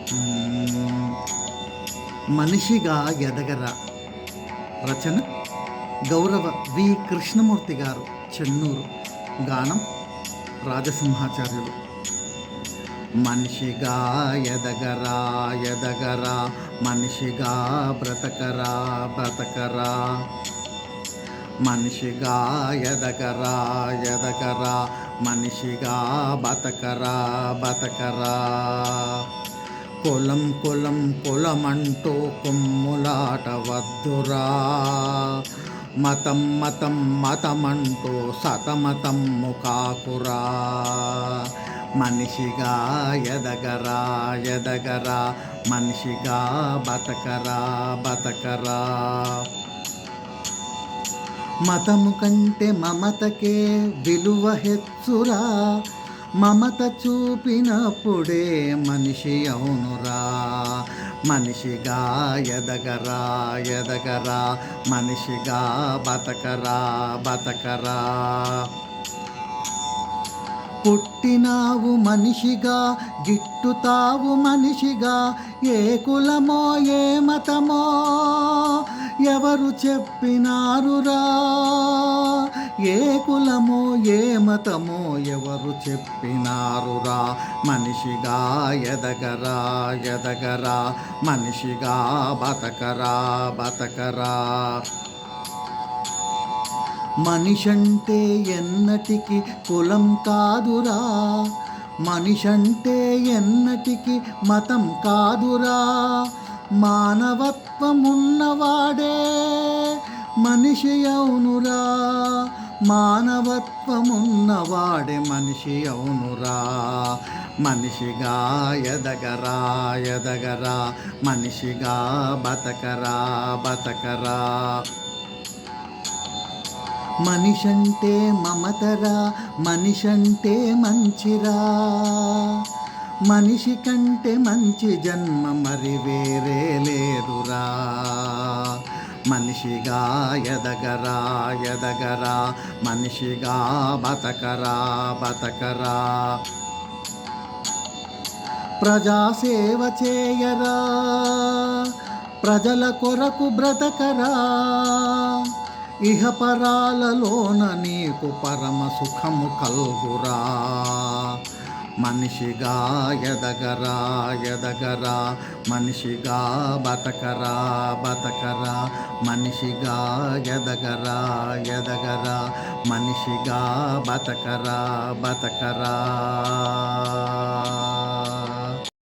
హ్మ్. 'మనిషిగా ఎదగరా' రచన గౌరవ వి. కృష్ణమూర్తి గారు, చెన్నూరు. గానం రాజసింహాచార్యులు. మనిషిగా ఎదగరా ఎదగరా, మనిషిగా బ్రతకరా బ్రతకరా, మనిషిగా ఎదగరా ఎదగరా, మనిషిగా బతకరా బతకరా. కులం కులం కులమంటూ కుమ్ములాట వద్దురా, మతం మతం మతమంటూ సతమతమ్ము కాకురా. మనిషిగా ఎదగరా ఎదగరా, మనిషిగా బతకరా బతకరా. మతము కంటే మమతకే విలువ హెచ్చురా, మమత చూపినప్పుడే మనిషి అవునురా. మనిషిగా ఎదగరా ఎదగరా, మనిషిగా బతకరా బతకరా. పుట్టినావు మనిషిగా, గిట్టుతావు మనిషిగా, ఏ కులమో ఏ మతమో ఎవరు చెప్పినారురా. ఏ కులమో ఏ మతమో ఎవరు చెప్పినారురా. మనిషిగా ఎదగరా ఎదగరా, మనిషిగా బతకరా బతకరా. మనిషంటే ఎన్నటికి కులం కాదురా, మనిషంటే ఎన్నటికి మతం కాదురా. మానవత్వమున్నవాడే మనిషి అవునురా, మానవత్వమున్నవాడే మనిషి అవునురా. మనిషిగా ఎదగరా ఎదగరా, మనిషిగా బతకరా బతకరా. మనిషంటే మమతరా, మనిషంటే మంచిరా, మనిషి కంటే మంచి జన్మ మరి వేరే లేదురా. మనిషిగా ఎదగరా ఎదగరా, మనిషిగా బతకరా బతకరా. ప్రజాసేవ చేయరా, ప్రజల కొరకు బ్రతకరా, ఇహపరాలలోన నీకు పరమ సుఖము కల్గురా. మనిషిగా ఎదగరా ఎదగరా, మనిషిగా బతకరా బతకరా. మనిషిగా ఎదగరా ఎదగరా, మనిషిగా బతకరా బతకరా.